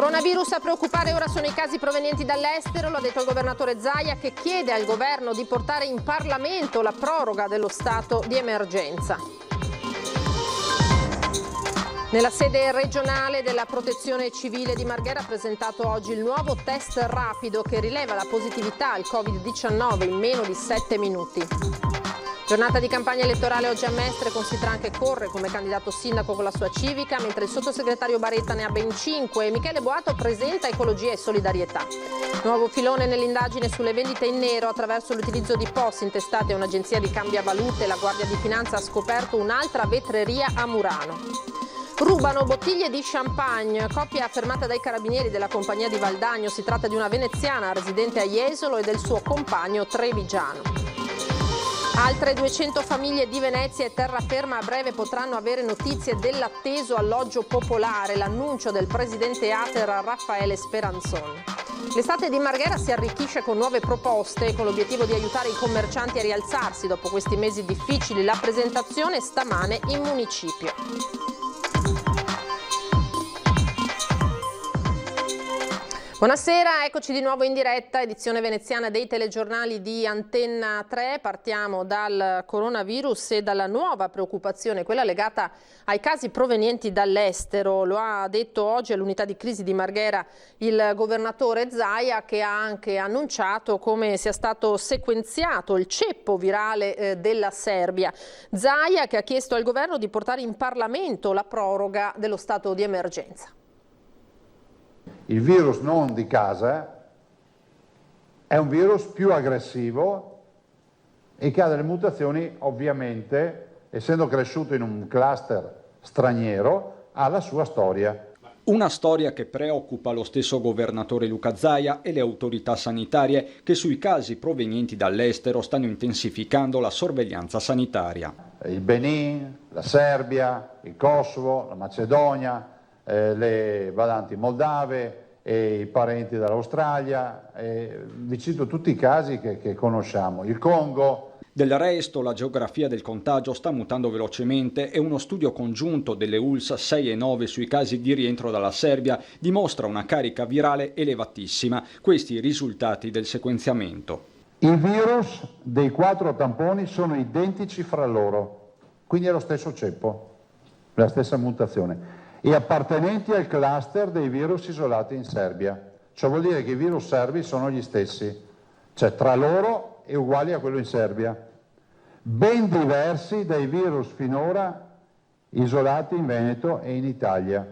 Coronavirus a preoccupare ora sono i casi provenienti dall'estero, lo ha detto il governatore Zaia, che chiede al governo di portare in Parlamento la proroga dello stato di emergenza. Nella sede regionale della Protezione Civile di Marghera ha presentato oggi il nuovo test rapido che rileva la positività al Covid-19 in meno di 7 minuti. Giornata di campagna elettorale oggi a Mestre, con Sitran che corre come candidato sindaco con la sua civica, mentre il sottosegretario Baretta ne ha ben 5 e Michele Boato presenta ecologia e solidarietà. Nuovo filone nell'indagine sulle vendite in nero attraverso l'utilizzo di POS intestate a un'agenzia di cambiavalute. La Guardia di Finanza ha scoperto un'altra vetreria a Murano. Rubano bottiglie di champagne, coppia affermata dai carabinieri della compagnia di Valdagno. Si tratta di una veneziana residente a Jesolo e del suo compagno trevigiano. Altre 200 famiglie di Venezia e terraferma a breve potranno avere notizie dell'atteso alloggio popolare, l'annuncio del presidente Ater Raffaele Speranzon. L'estate di Marghera si arricchisce con nuove proposte con l'obiettivo di aiutare i commercianti a rialzarsi dopo questi mesi difficili. La presentazione stamane in municipio. Buonasera, eccoci di nuovo in diretta, edizione veneziana dei telegiornali di Antenna 3. Partiamo dal coronavirus e dalla nuova preoccupazione, quella legata ai casi provenienti dall'estero. Lo ha detto oggi all'unità di crisi di Marghera il governatore Zaia, che ha anche annunciato come sia stato sequenziato il ceppo virale della Serbia. Zaia che ha chiesto al governo di portare in Parlamento la proroga dello stato di emergenza. Il virus non di casa è un virus più aggressivo e che ha delle mutazioni, ovviamente, essendo cresciuto in un cluster straniero, ha la sua storia. Una storia che preoccupa lo stesso governatore Luca Zaia e le autorità sanitarie, che sui casi provenienti dall'estero stanno intensificando la sorveglianza sanitaria. Il Benin, la Serbia, il Kosovo, la Macedonia, le badanti moldave e i parenti dall'Australia, vi cito tutti i casi che conosciamo, il Congo. Del resto la geografia del contagio sta mutando velocemente e uno studio congiunto delle ULSS 6 e 9 sui casi di rientro dalla Serbia dimostra una carica virale elevatissima. Questi i risultati del sequenziamento. I virus dei 4 tamponi sono identici fra loro, quindi è lo stesso ceppo, la stessa mutazione, e appartenenti al cluster dei virus isolati in Serbia. Ciò vuol dire che i virus serbi sono gli stessi, cioè tra loro e uguali a quello in Serbia, ben diversi dai virus finora isolati in Veneto e in Italia.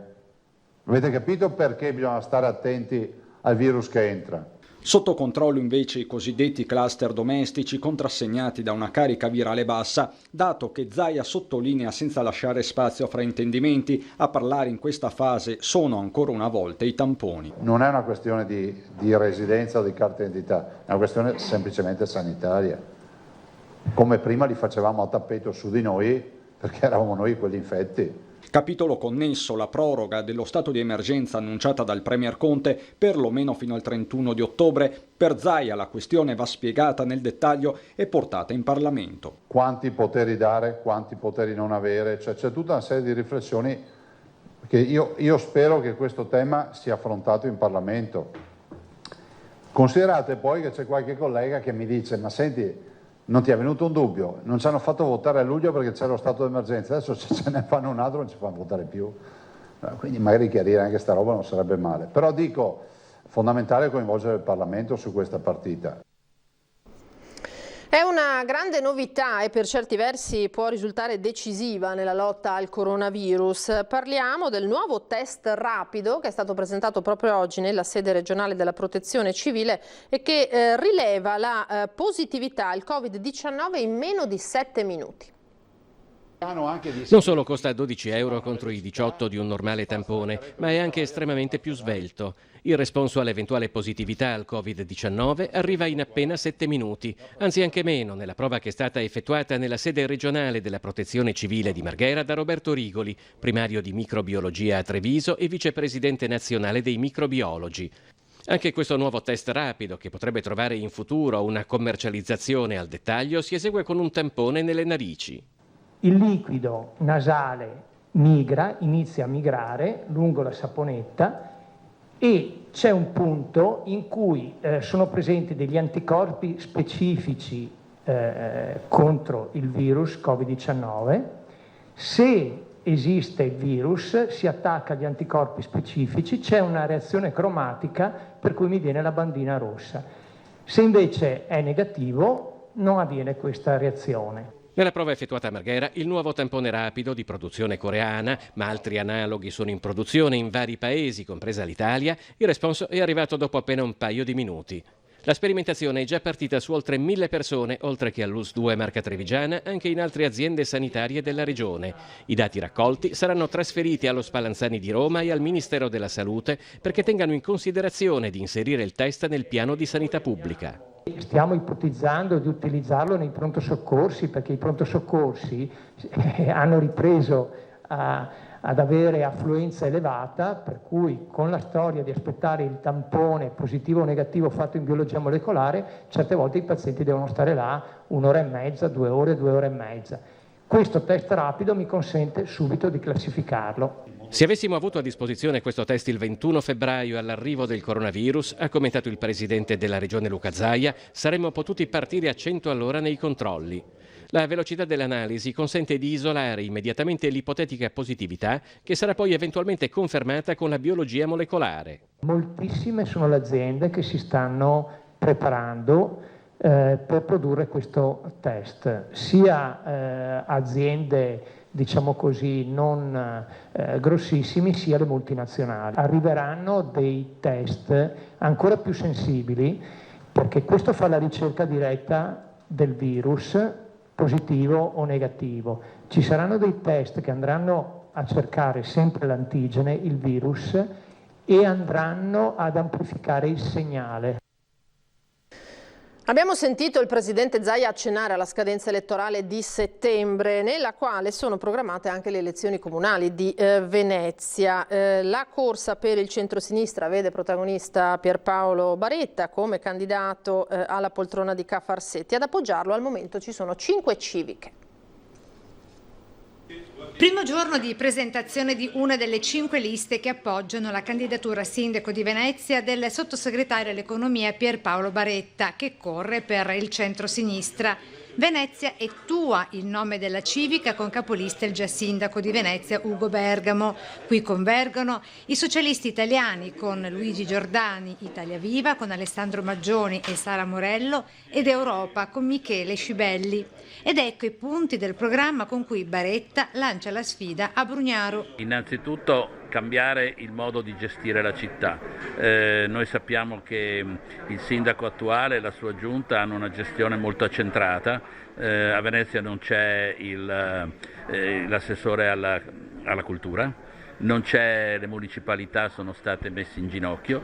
Avete capito perché bisogna stare attenti al virus che entra? Sotto controllo invece i cosiddetti cluster domestici contrassegnati da una carica virale bassa, dato che Zaia sottolinea senza lasciare spazio a fraintendimenti. A parlare in questa fase sono ancora una volta i tamponi. Non è una questione di residenza o di carta d'identità, è una questione semplicemente sanitaria. Come prima li facevamo a tappeto su di noi perché eravamo noi quelli infetti. Capitolo connesso, la proroga dello stato di emergenza annunciata dal Premier Conte perlomeno fino al 31 di ottobre. Per Zaia la questione va spiegata nel dettaglio e portata in Parlamento. Quanti poteri dare, quanti poteri non avere, cioè c'è tutta una serie di riflessioni che io spero che questo tema sia affrontato in Parlamento. Considerate poi che c'è qualche collega che mi dice: ma senti, non ti è venuto un dubbio? Non ci hanno fatto votare a luglio perché c'è lo stato d'emergenza, adesso se ce ne fanno un altro non ci fanno votare più. Quindi magari chiarire anche sta roba non sarebbe male. Però dico, fondamentale coinvolgere il Parlamento su questa partita. È una grande novità e per certi versi può risultare decisiva nella lotta al coronavirus. Parliamo del nuovo test rapido che è stato presentato proprio oggi nella sede regionale della Protezione Civile e che rileva la positività al Covid-19 in meno di 7 minuti. Non solo costa 12 euro contro i 18 di un normale tampone, ma è anche estremamente più svelto. Il responso all'eventuale positività al Covid-19 arriva in appena 7 minuti, anzi anche meno, nella prova che è stata effettuata nella sede regionale della Protezione Civile di Marghera da Roberto Rigoli, primario di microbiologia a Treviso e vicepresidente nazionale dei microbiologi. Anche questo nuovo test rapido, che potrebbe trovare in futuro una commercializzazione al dettaglio, si esegue con un tampone nelle narici. Il liquido nasale inizia a migrare lungo la saponetta e c'è un punto in cui sono presenti degli anticorpi specifici contro il virus Covid-19. Se esiste il virus, si attacca agli anticorpi specifici, c'è una reazione cromatica per cui mi viene la bandina rossa. Se invece è negativo, non avviene questa reazione. Nella prova effettuata a Marghera, il nuovo tampone rapido di produzione coreana, ma altri analoghi sono in produzione in vari paesi, compresa l'Italia, il responso è arrivato dopo appena un paio di minuti. La sperimentazione è già partita su oltre 1000 persone, oltre che all'US2 Marca Trevigiana, anche in altre aziende sanitarie della regione. I dati raccolti saranno trasferiti allo Spallanzani di Roma e al Ministero della Salute perché tengano in considerazione di inserire il test nel piano di sanità pubblica. Stiamo ipotizzando di utilizzarlo nei pronto soccorsi, perché i pronto soccorsi hanno ripreso ad avere affluenza elevata, per cui con la storia di aspettare il tampone positivo o negativo fatto in biologia molecolare, certe volte i pazienti devono stare là 1 ora e mezza, 2 ore, 2 ore e mezza. Questo test rapido mi consente subito di classificarlo. Se avessimo avuto a disposizione questo test il 21 febbraio all'arrivo del coronavirus, ha commentato il presidente della regione Luca Zaia, saremmo potuti partire a 100 all'ora nei controlli. La velocità dell'analisi consente di isolare immediatamente l'ipotetica positività che sarà poi eventualmente confermata con la biologia molecolare. Moltissime sono le aziende che si stanno preparando per produrre questo test, sia aziende diciamo così non grossissimi, sia le multinazionali. Arriveranno dei test ancora più sensibili, perché questo fa la ricerca diretta del virus, positivo o negativo. Ci saranno dei test che andranno a cercare sempre l'antigene, il virus, e andranno ad amplificare il segnale. Abbiamo sentito il presidente Zaia accennare alla scadenza elettorale di settembre, nella quale sono programmate anche le elezioni comunali di Venezia. La corsa per il centrosinistra vede protagonista Pierpaolo Baretta come candidato alla poltrona di Ca' Farsetti. Ad appoggiarlo al momento ci sono 5 civiche. Primo giorno di presentazione di una delle 5 liste che appoggiano la candidatura a sindaco di Venezia del sottosegretario all'economia Pierpaolo Baretta, che corre per il centro-sinistra. Venezia è tua, il nome della civica, con capolista il già sindaco di Venezia Ugo Bergamo. Qui convergono i socialisti italiani con Luigi Giordani, Italia Viva con Alessandro Maggioni e Sara Morello, ed Europa con Michele Scibelli. Ed ecco i punti del programma con cui Baretta lancia la sfida a Brugnaro. Innanzitutto cambiare il modo di gestire la città. Noi sappiamo che il sindaco attuale e la sua giunta hanno una gestione molto accentrata. A Venezia non c'è l'assessore alla cultura, non c'è, le municipalità sono state messe in ginocchio,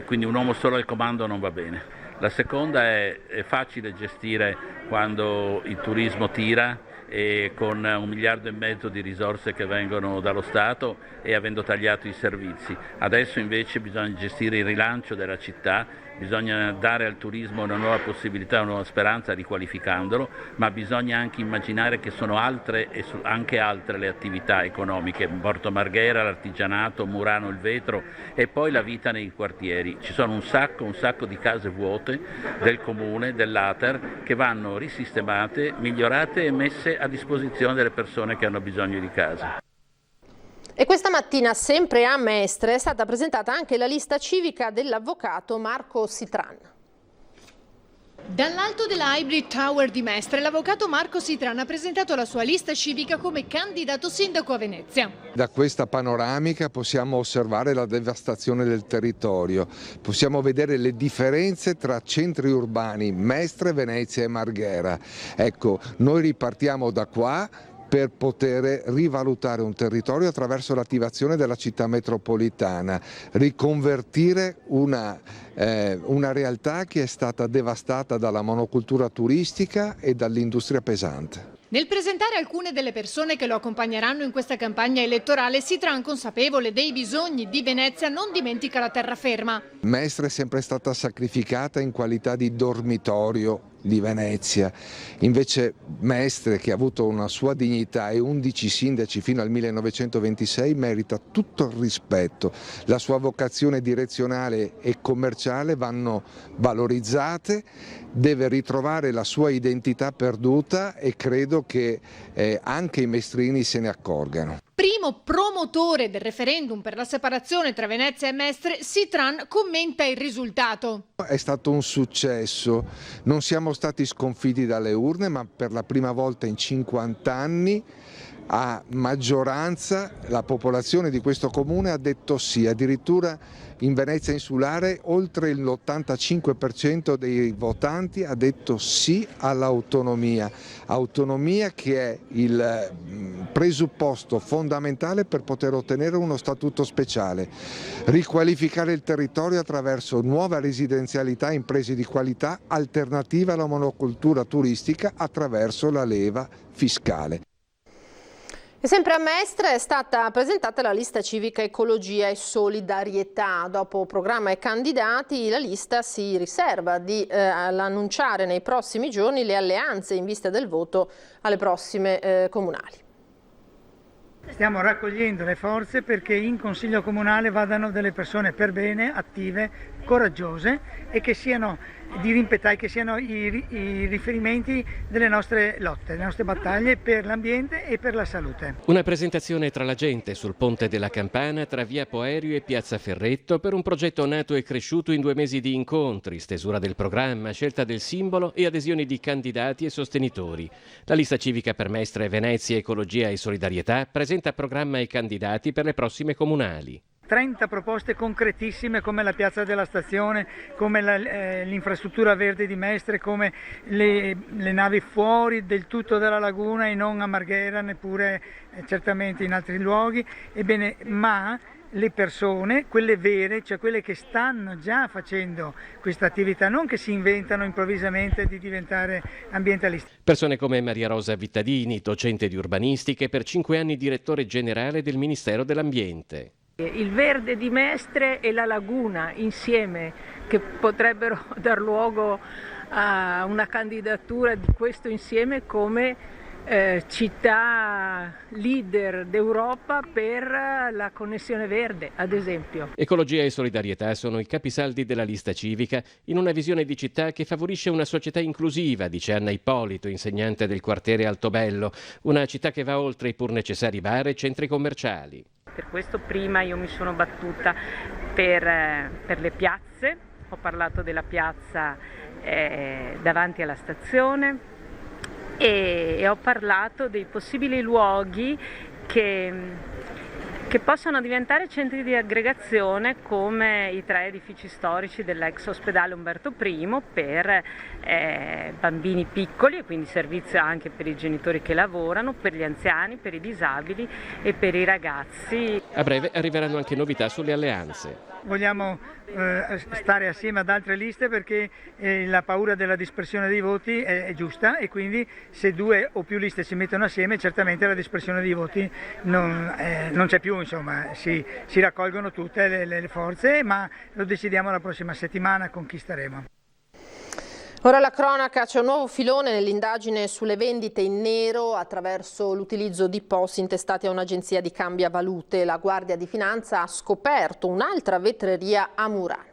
quindi un uomo solo al comando non va bene. La seconda è facile gestire quando il turismo tira, e con 1,5 miliardi di risorse che vengono dallo Stato e avendo tagliato i servizi. Adesso invece bisogna gestire il rilancio della città, bisogna dare al turismo una nuova possibilità, una nuova speranza riqualificandolo, ma bisogna anche immaginare che sono altre e anche altre le attività economiche, Porto Marghera, l'artigianato, Murano il vetro e poi la vita nei quartieri. Ci sono un sacco di case vuote del comune, dell'Ater, che vanno risistemate, migliorate e messe a disposizione delle persone che hanno bisogno di casa. E questa mattina, sempre a Mestre, è stata presentata anche la lista civica dell'avvocato Marco Sitran. Dall'alto della Hybrid Tower di Mestre, l'avvocato Marco Sitran ha presentato la sua lista civica come candidato sindaco a Venezia. Da questa panoramica possiamo osservare la devastazione del territorio, possiamo vedere le differenze tra centri urbani, Mestre, Venezia e Marghera. Ecco, noi ripartiamo da qua per poter rivalutare un territorio attraverso l'attivazione della città metropolitana, riconvertire una realtà che è stata devastata dalla monocultura turistica e dall'industria pesante. Nel presentare alcune delle persone che lo accompagneranno in questa campagna elettorale, Sitran, consapevole dei bisogni di Venezia, non dimentica la terraferma. Mestre è sempre stata sacrificata in qualità di dormitorio di Venezia. Invece Mestre, che ha avuto una sua dignità e 11 sindaci fino al 1926, merita tutto il rispetto. La sua vocazione direzionale e commerciale vanno valorizzate, deve ritrovare la sua identità perduta e credo che anche i mestrini se ne accorgano. Primo promotore del referendum per la separazione tra Venezia e Mestre, Sitran commenta il risultato. È stato un successo, non siamo stati sconfitti dalle urne, ma per la prima volta in 50 anni a maggioranza la popolazione di questo comune ha detto sì, addirittura in Venezia insulare oltre l'85% dei votanti ha detto sì all'autonomia, autonomia che è il presupposto fondamentale per poter ottenere uno statuto speciale, riqualificare il territorio attraverso nuova residenzialità, imprese di qualità, alternativa alla monocultura turistica attraverso la leva fiscale. E sempre a Mestre è stata presentata la lista civica Ecologia e Solidarietà. Dopo programma e candidati, la lista si riserva di annunciare nei prossimi giorni le alleanze in vista del voto alle prossime comunali. Stiamo raccogliendo le forze perché in Consiglio Comunale vadano delle persone per bene, attive, coraggiose e che siano dirimpettai, che siano i riferimenti delle nostre lotte, delle nostre battaglie per l'ambiente e per la salute. Una presentazione tra la gente sul Ponte della Campana tra Via Poerio e Piazza Ferretto per un progetto nato e cresciuto in 2 mesi di incontri, stesura del programma, scelta del simbolo e adesioni di candidati e sostenitori. La lista civica per Mestre, Venezia, Ecologia e Solidarietà presenta programma e candidati per le prossime comunali. 30 proposte concretissime come la piazza della stazione, come l'infrastruttura verde di Mestre, come le navi fuori del tutto dalla laguna e non a Marghera, neppure certamente in altri luoghi. Ebbene, ma le persone, quelle vere, cioè quelle che stanno già facendo questa attività, non che si inventano improvvisamente di diventare ambientalisti. Persone come Maria Rosa Vittadini, docente di urbanistica e per 5 anni direttore generale del Ministero dell'Ambiente. Il verde di Mestre e la laguna insieme, che potrebbero dar luogo a una candidatura di questo insieme come città leader d'Europa per la connessione verde, ad esempio. Ecologia e solidarietà sono i capisaldi della lista civica in una visione di città che favorisce una società inclusiva, dice Anna Ippolito, insegnante del quartiere Altobello, una città che va oltre i pur necessari bar e centri commerciali. Per questo prima io mi sono battuta per le piazze, ho parlato della piazza davanti alla stazione e ho parlato dei possibili luoghi che possono diventare centri di aggregazione come i 3 edifici storici dell'ex ospedale Umberto I per bambini piccoli e quindi servizio anche per i genitori che lavorano, per gli anziani, per i disabili e per i ragazzi. A breve arriveranno anche novità sulle alleanze. Vogliamo stare assieme ad altre liste perché la paura della dispersione dei voti è giusta e quindi se 2 o più liste si mettono assieme certamente la dispersione dei voti non c'è più, insomma si raccolgono tutte le forze, ma lo decidiamo la prossima settimana con chi staremo. Ora la cronaca, c'è un nuovo filone nell'indagine sulle vendite in nero attraverso l'utilizzo di POS intestati a un'agenzia di cambiavalute. La Guardia di Finanza ha scoperto un'altra vetreria a Murano.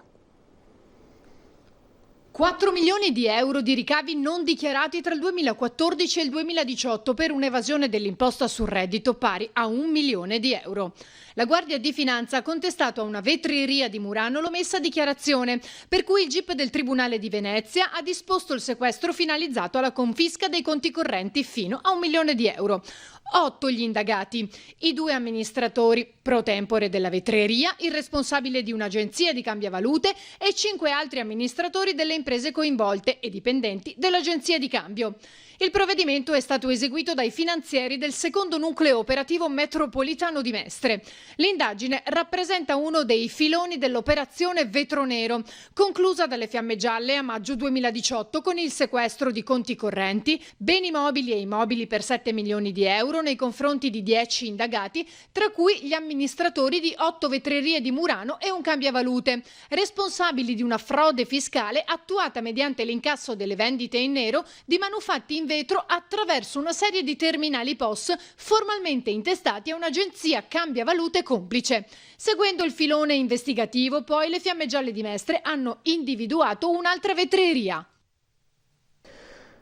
4 milioni di euro di ricavi non dichiarati tra il 2014 e il 2018 per un'evasione dell'imposta sul reddito pari a 1 milione di euro. La Guardia di Finanza ha contestato a una vetrieria di Murano l'omessa dichiarazione, per cui il GIP del Tribunale di Venezia ha disposto il sequestro finalizzato alla confisca dei conti correnti fino a 1 milione di euro. 8 gli indagati, i 2 amministratori pro tempore della vetrieria, il responsabile di un'agenzia di cambiavalute e 5 altri amministratori delle imprese coinvolte e dipendenti dell'agenzia di cambio. Il provvedimento è stato eseguito dai finanzieri del secondo nucleo operativo metropolitano di Mestre. L'indagine rappresenta uno dei filoni dell'operazione Vetro Nero, conclusa dalle Fiamme Gialle a maggio 2018 con il sequestro di conti correnti, beni mobili e immobili per 7 milioni di euro nei confronti di 10 indagati, tra cui gli amministratori di 8 vetrerie di Murano e un cambiavalute, responsabili di una frode fiscale attuata mediante l'incasso delle vendite in nero di manufatti in vetro attraverso una serie di terminali POS formalmente intestati a un'agenzia cambiavalute complice. Seguendo il filone investigativo, poi le Fiamme Gialle di Mestre hanno individuato un'altra vetreria.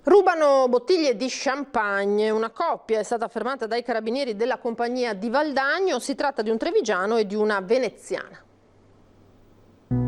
Rubano bottiglie di champagne. Una coppia è stata fermata dai carabinieri della compagnia di Valdagno. Si tratta di un trevigiano e di una veneziana.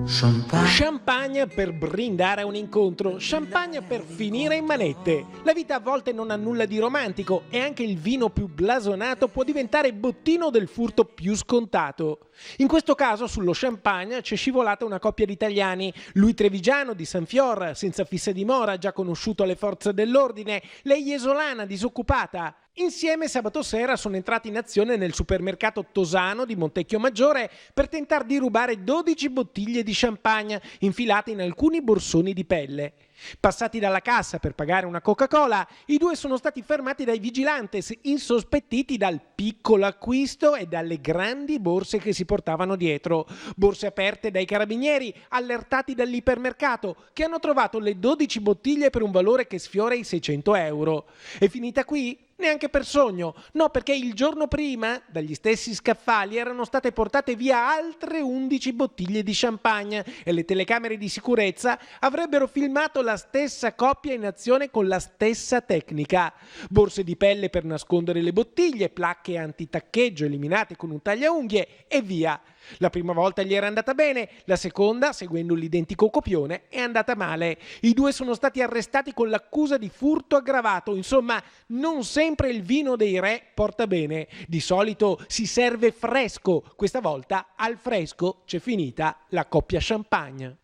Champagne per brindare a un incontro, champagne per finire in manette. La vita a volte non ha nulla di romantico e anche il vino più blasonato può diventare bottino del furto più scontato. In questo caso sullo champagne c'è scivolata una coppia di italiani, lui trevigiano di San Fior, senza fissa dimora, già conosciuto alle forze dell'ordine, lei esolana, disoccupata. Insieme sabato sera sono entrati in azione nel supermercato Tosano di Montecchio Maggiore per tentare di rubare 12 bottiglie di champagne infilate in alcuni borsoni di pelle. Passati dalla cassa per pagare una Coca-Cola, i due sono stati fermati dai vigilantes, insospettiti dal piccolo acquisto e dalle grandi borse che si portavano dietro. Borse aperte dai carabinieri, allertati dall'ipermercato, che hanno trovato le 12 bottiglie per un valore che sfiora i 600 euro. È finita qui? Neanche per sogno, no, perché il giorno prima dagli stessi scaffali erano state portate via altre 11 bottiglie di champagne e le telecamere di sicurezza avrebbero filmato la stessa coppia in azione con la stessa tecnica. Borse di pelle per nascondere le bottiglie, placche antitaccheggio eliminate con un tagliaunghie e via. La prima volta gli era andata bene, la seconda, seguendo l'identico copione, è andata male. I due sono stati arrestati con l'accusa di furto aggravato. Insomma, non sempre il vino dei re porta bene. Di solito si serve fresco, questa volta al fresco c'è finita la coppia champagne.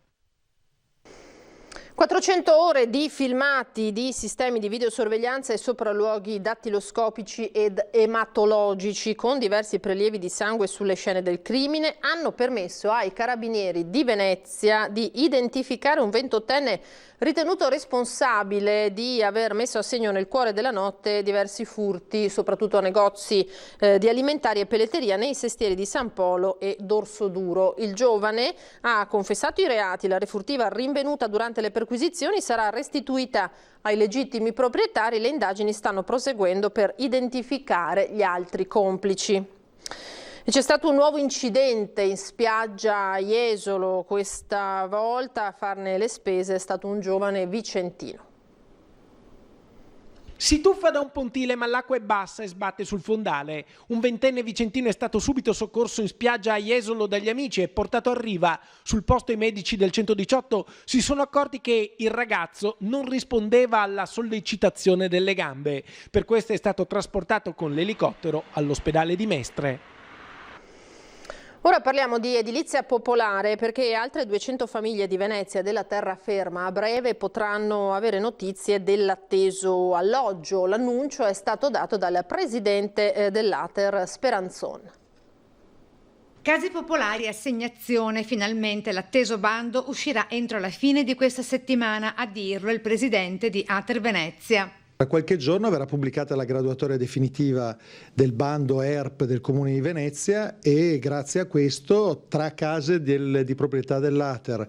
400 ore di filmati di sistemi di videosorveglianza e sopralluoghi dattiloscopici ed ematologici con diversi prelievi di sangue sulle scene del crimine hanno permesso ai carabinieri di Venezia di identificare un 28enne ritenuto responsabile di aver messo a segno nel cuore della notte diversi furti, soprattutto a negozi di alimentari e pelletteria nei sestieri di San Polo e Dorsoduro. Il giovane ha confessato i reati, la refurtiva rinvenuta durante le perquisizioni sarà restituita ai legittimi proprietari. Le indagini stanno proseguendo per identificare gli altri complici. E c'è stato un nuovo incidente in spiaggia a Jesolo, questa volta a farne le spese è stato un giovane vicentino. Si tuffa da un pontile ma l'acqua è bassa e sbatte sul fondale. Un 20enne vicentino è stato subito soccorso in spiaggia a Jesolo dagli amici e portato a riva. Sul posto i medici del 118 si sono accorti che il ragazzo non rispondeva alla sollecitazione delle gambe. Per questo è stato trasportato con l'elicottero all'ospedale di Mestre. Ora parliamo di edilizia popolare perché altre 200 famiglie di Venezia e della terraferma a breve potranno avere notizie dell'atteso alloggio. L'annuncio è stato dato dal presidente dell'Ater Speranzon. Case popolari assegnazione, finalmente l'atteso bando uscirà entro la fine di questa settimana, a dirlo il presidente di Ater Venezia. Tra qualche giorno verrà pubblicata la graduatoria definitiva del bando ERP del Comune di Venezia e grazie a questo tra case di proprietà dell'Ater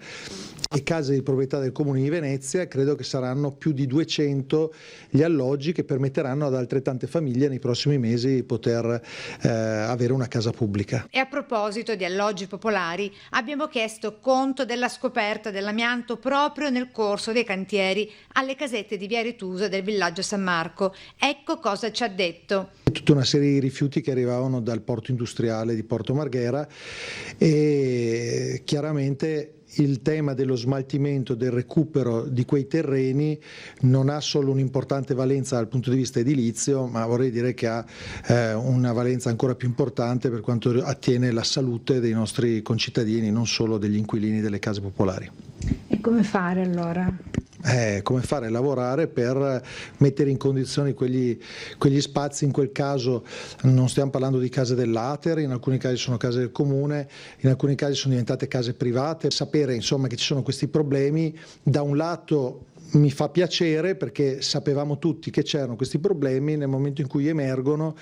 e case di proprietà del Comune di Venezia credo che saranno più di 200 gli alloggi che permetteranno ad altrettante famiglie nei prossimi mesi di poter avere una casa pubblica. E a proposito di alloggi popolari abbiamo chiesto conto della scoperta dell'amianto proprio nel corso dei cantieri alle casette di Via Retusa del villaggio San Marco. Ecco cosa ci ha detto. Tutta una serie di rifiuti che arrivavano dal porto industriale di Porto Marghera e chiaramente il tema dello smaltimento, del recupero di quei terreni non ha solo un'importante valenza dal punto di vista edilizio, ma vorrei dire che ha una valenza ancora più importante per quanto attiene la salute dei nostri concittadini, non solo degli inquilini delle case popolari. E come fare allora? come fare a lavorare per mettere in condizioni quegli spazi. In quel caso non stiamo parlando di case dell'Ater, in alcuni casi sono case del comune, in alcuni casi sono diventate case private. Sapere insomma che ci sono questi problemi da un lato mi fa piacere, perché sapevamo tutti che c'erano questi problemi. Nel momento in cui emergono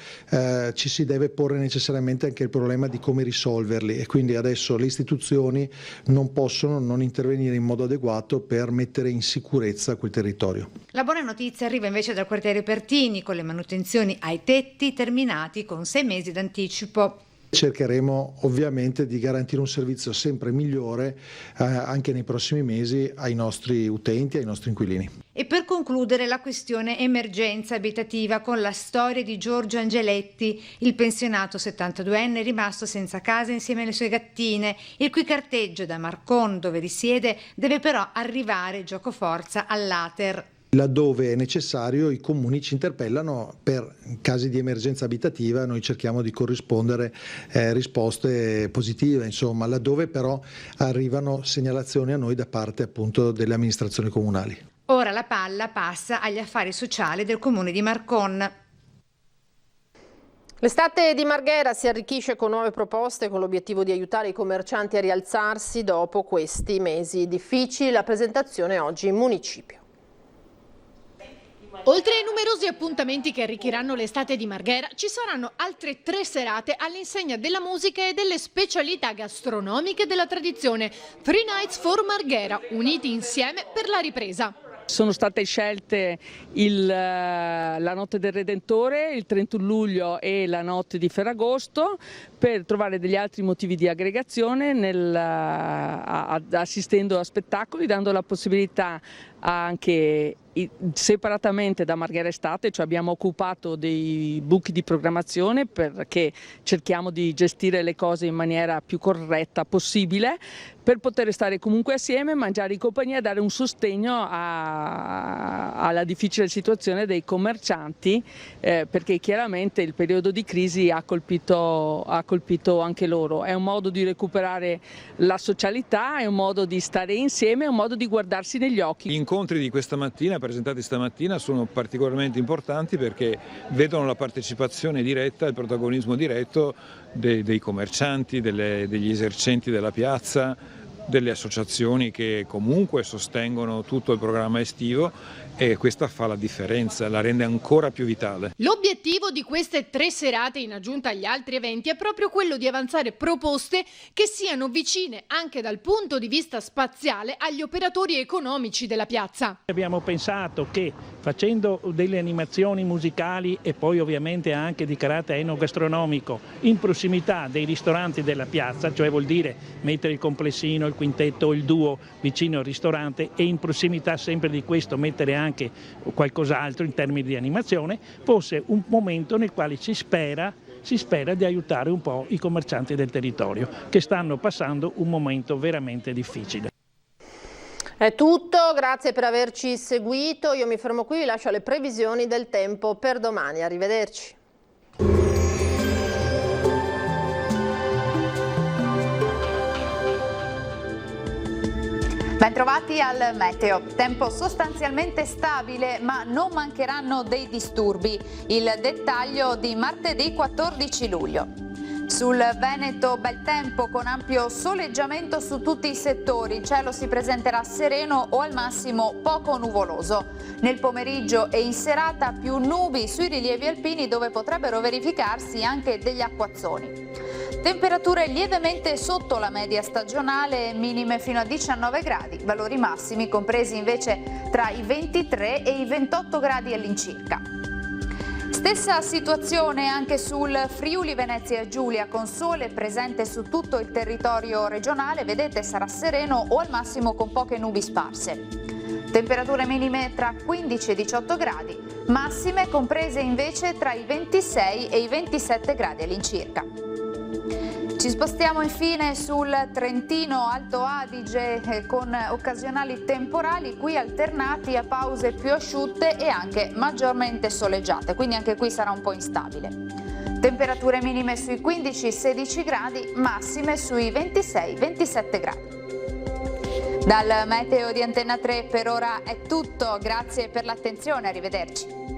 ci si deve porre necessariamente anche il problema di come risolverli, e quindi adesso le istituzioni non possono non intervenire in modo adeguato per mettere in sicurezza quel territorio. La buona notizia arriva invece dal quartiere Pertini, con le manutenzioni ai tetti terminati con 6 mesi d'anticipo. Cercheremo ovviamente di garantire un servizio sempre migliore anche nei prossimi mesi ai nostri utenti, ai nostri inquilini. E per concludere la questione emergenza abitativa con la storia di Giorgio Angeletti, il pensionato 72enne rimasto senza casa insieme alle sue gattine, il cui carteggio da Marcon, dove risiede, deve però arrivare giocoforza all'Ater. Laddove è necessario i comuni ci interpellano per casi di emergenza abitativa, noi cerchiamo di corrispondere risposte positive, insomma, laddove però arrivano segnalazioni a noi da parte appunto delle amministrazioni comunali. Ora la palla passa agli affari sociali del comune di Marcon. L'estate di Marghera si arricchisce con nuove proposte con l'obiettivo di aiutare i commercianti a rialzarsi dopo questi mesi difficili. La presentazione oggi in municipio. Oltre ai numerosi appuntamenti che arricchiranno l'estate di Marghera, ci saranno altre 3 serate all'insegna della musica e delle specialità gastronomiche della tradizione. 3 Nights for Marghera, uniti insieme per la ripresa. Sono state scelte la notte del Redentore, il 31 luglio e la notte di Ferragosto, per trovare degli altri motivi di aggregazione assistendo a spettacoli, dando la possibilità anche separatamente da Marghera Estate, cioè abbiamo occupato dei buchi di programmazione perché cerchiamo di gestire le cose in maniera più corretta possibile, per poter stare comunque assieme, mangiare in compagnia e dare un sostegno alla difficile situazione dei commercianti, perché chiaramente il periodo di crisi ha colpito anche loro. È un modo di recuperare la socialità, è un modo di stare insieme, è un modo di guardarsi negli occhi. Gli incontri di questa mattina, presentati stamattina, sono particolarmente importanti perché vedono la partecipazione diretta, il protagonismo diretto dei commercianti, degli esercenti della piazza, delle associazioni che comunque sostengono tutto il programma estivo, e questa fa la differenza, la rende ancora più vitale. L'obiettivo di queste 3 serate, in aggiunta agli altri eventi, è proprio quello di avanzare proposte che siano vicine anche dal punto di vista spaziale agli operatori economici della piazza. Abbiamo pensato che facendo delle animazioni musicali e poi ovviamente anche di carattere enogastronomico in prossimità dei ristoranti della piazza, cioè vuol dire mettere il complessino, il quintetto o il duo vicino al ristorante, e in prossimità sempre di questo mettere anche qualcos'altro in termini di animazione, fosse un momento nel quale si spera di aiutare un po' i commercianti del territorio che stanno passando un momento veramente difficile. È tutto, grazie per averci seguito, io mi fermo qui, vi lascio alle previsioni del tempo per domani, arrivederci. Bentrovati al meteo. Tempo sostanzialmente stabile, ma non mancheranno dei disturbi. Il dettaglio di martedì 14 luglio. Sul Veneto bel tempo con ampio soleggiamento su tutti i settori, il cielo si presenterà sereno o al massimo poco nuvoloso. Nel pomeriggio e in serata più nubi sui rilievi alpini, dove potrebbero verificarsi anche degli acquazzoni. Temperature lievemente sotto la media stagionale, minime fino a 19 gradi, valori massimi compresi invece tra i 23 e i 28 gradi all'incirca. Stessa situazione anche sul Friuli Venezia Giulia, con sole presente su tutto il territorio regionale, vedete sarà sereno o al massimo con poche nubi sparse. Temperature minime tra 15 e 18 gradi, massime comprese invece tra i 26 e i 27 gradi all'incirca. Ci spostiamo infine sul Trentino Alto Adige con occasionali temporali, qui alternati a pause più asciutte e anche maggiormente soleggiate, quindi anche qui sarà un po' instabile. Temperature minime sui 15-16 gradi, massime sui 26-27 gradi. Dal meteo di Antenna 3 per ora è tutto, grazie per l'attenzione, arrivederci.